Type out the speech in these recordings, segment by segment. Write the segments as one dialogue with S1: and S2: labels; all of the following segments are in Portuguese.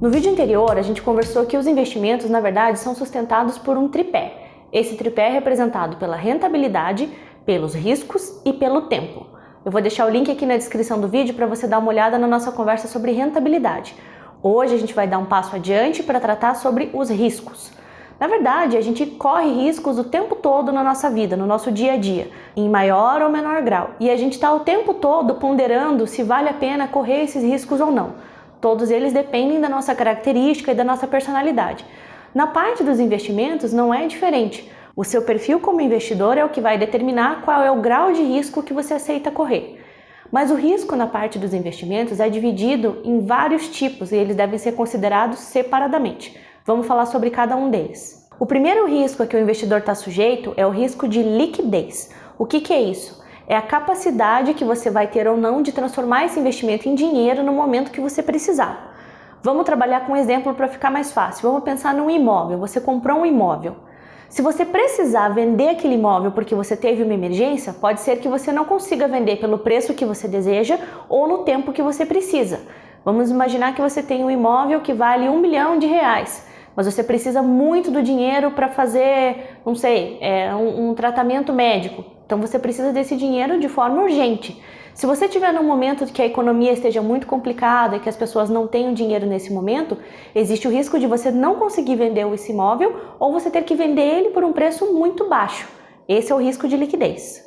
S1: No vídeo anterior, a gente conversou que os investimentos, na verdade, são sustentados por um tripé. Esse tripé é representado pela rentabilidade, pelos riscos e pelo tempo. Eu vou deixar o link aqui na descrição do vídeo para você dar uma olhada na nossa conversa sobre rentabilidade. Hoje a gente vai dar um passo adiante para tratar sobre os riscos. Na verdade, a gente corre riscos o tempo todo na nossa vida, no nosso dia a dia, em maior ou menor grau. E a gente está o tempo todo ponderando se vale a pena correr esses riscos ou não. Todos eles dependem da nossa característica e da nossa personalidade. Na parte dos investimentos não é diferente. O seu perfil como investidor é o que vai determinar qual é o grau de risco que você aceita correr. Mas o risco na parte dos investimentos é dividido em vários tipos e eles devem ser considerados separadamente. Vamos falar sobre cada um deles. O primeiro risco a que o investidor está sujeito é o risco de liquidez. O que é isso? É a capacidade que você vai ter ou não de transformar esse investimento em dinheiro no momento que você precisar. Vamos trabalhar com um exemplo para ficar mais fácil. Vamos pensar num imóvel. Você comprou um imóvel. Se você precisar vender aquele imóvel porque você teve uma emergência, pode ser que você não consiga vender pelo preço que você deseja ou no tempo que você precisa. Vamos imaginar que você tem um imóvel que vale R$1 milhão, mas você precisa muito do dinheiro para fazer, não sei, um tratamento médico. Então você precisa desse dinheiro de forma urgente. Se você estiver num momento que a economia esteja muito complicada e que as pessoas não tenham dinheiro nesse momento, existe o risco de você não conseguir vender esse imóvel ou você ter que vender ele por um preço muito baixo. Esse é o risco de liquidez.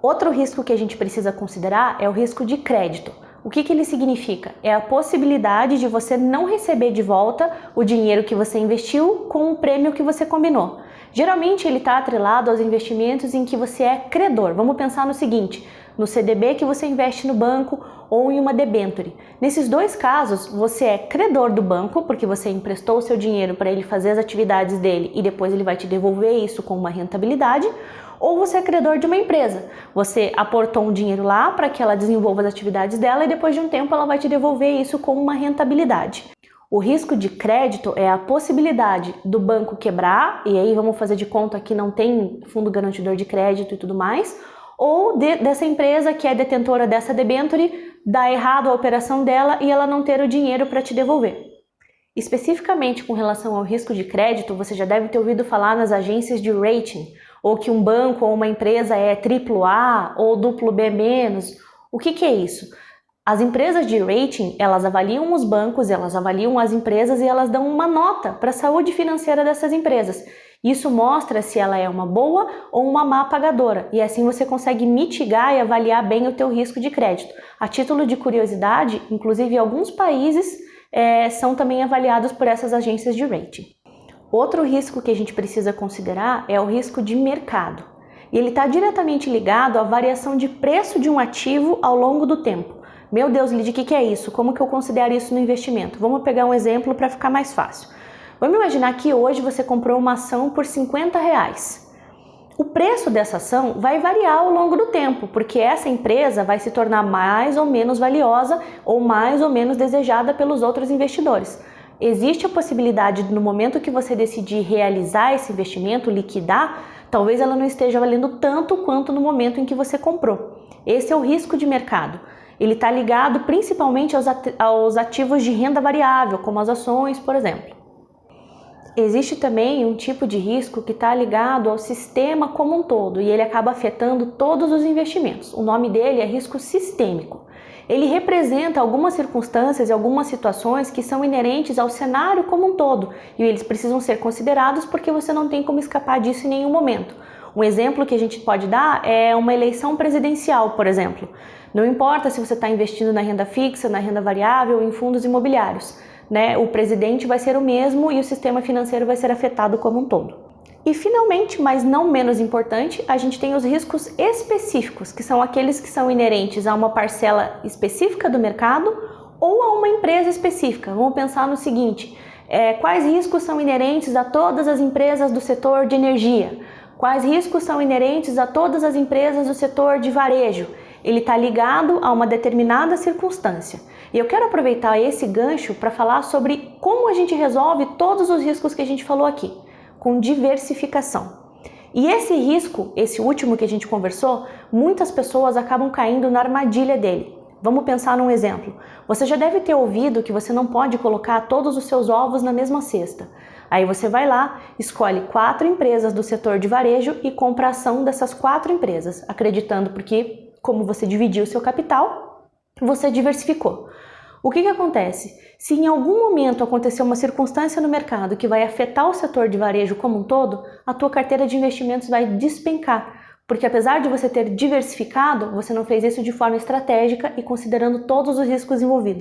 S1: Outro risco que a gente precisa considerar é o risco de crédito. O que ele significa? É a possibilidade de você não receber de volta o dinheiro que você investiu com o prêmio que você combinou. Geralmente ele está atrelado aos investimentos em que você é credor. Vamos pensar no seguinte, no CDB que você investe no banco ou em uma debênture. Nesses dois casos, você é credor do banco, porque você emprestou o seu dinheiro para ele fazer as atividades dele e depois ele vai te devolver isso com uma rentabilidade, ou você é credor de uma empresa. Você aportou um dinheiro lá para que ela desenvolva as atividades dela e depois de um tempo ela vai te devolver isso com uma rentabilidade. O risco de crédito é a possibilidade do banco quebrar, e aí vamos fazer de conta que não tem fundo garantidor de crédito e tudo mais, ou dessa empresa que é detentora dessa debênture dar errado a operação dela e ela não ter o dinheiro para te devolver. Especificamente com relação ao risco de crédito, você já deve ter ouvido falar nas agências de rating, ou que um banco ou uma empresa é AAA ou B-. O que é isso? As empresas de rating, elas avaliam os bancos, elas avaliam as empresas e elas dão uma nota para a saúde financeira dessas empresas. Isso mostra se ela é uma boa ou uma má pagadora e assim você consegue mitigar e avaliar bem o teu risco de crédito. A título de curiosidade, inclusive alguns países são também avaliados por essas agências de rating. Outro risco que a gente precisa considerar é o risco de mercado. E ele está diretamente ligado à variação de preço de um ativo ao longo do tempo. Meu Deus, Lidy, o que é isso? Como que eu considero isso no investimento? Vamos pegar um exemplo para ficar mais fácil. Vamos imaginar que hoje você comprou uma ação por R$50. O preço dessa ação vai variar ao longo do tempo, porque essa empresa vai se tornar mais ou menos valiosa ou mais ou menos desejada pelos outros investidores. Existe a possibilidade, no momento que você decidir realizar esse investimento, liquidar, talvez ela não esteja valendo tanto quanto no momento em que você comprou. Esse é o risco de mercado. Ele está ligado principalmente aos ativos de renda variável, como as ações, por exemplo. Existe também um tipo de risco que está ligado ao sistema como um todo e ele acaba afetando todos os investimentos. O nome dele é risco sistêmico. Ele representa algumas circunstâncias e algumas situações que são inerentes ao cenário como um todo e eles precisam ser considerados porque você não tem como escapar disso em nenhum momento. Um exemplo que a gente pode dar é uma eleição presidencial, por exemplo. Não importa se você está investindo na renda fixa, na renda variável ou em fundos imobiliários, né? O presidente vai ser o mesmo e o sistema financeiro vai ser afetado como um todo. E finalmente, mas não menos importante, a gente tem os riscos específicos, que são aqueles que são inerentes a uma parcela específica do mercado ou a uma empresa específica. Vamos pensar no seguinte, quais riscos são inerentes a todas as empresas do setor de energia? Quais riscos são inerentes a todas as empresas do setor de varejo? Ele está ligado a uma determinada circunstância. E eu quero aproveitar esse gancho para falar sobre como a gente resolve todos os riscos que a gente falou aqui, com diversificação. E esse risco, esse último que a gente conversou, muitas pessoas acabam caindo na armadilha dele. Vamos pensar num exemplo. Você já deve ter ouvido que você não pode colocar todos os seus ovos na mesma cesta. Aí você vai lá, escolhe 4 empresas do setor de varejo e compra a ação dessas 4 empresas, acreditando porque, como você dividiu o seu capital, você diversificou. O que acontece? Se em algum momento acontecer uma circunstância no mercado que vai afetar o setor de varejo como um todo, a tua carteira de investimentos vai despencar, porque apesar de você ter diversificado, você não fez isso de forma estratégica e considerando todos os riscos envolvidos.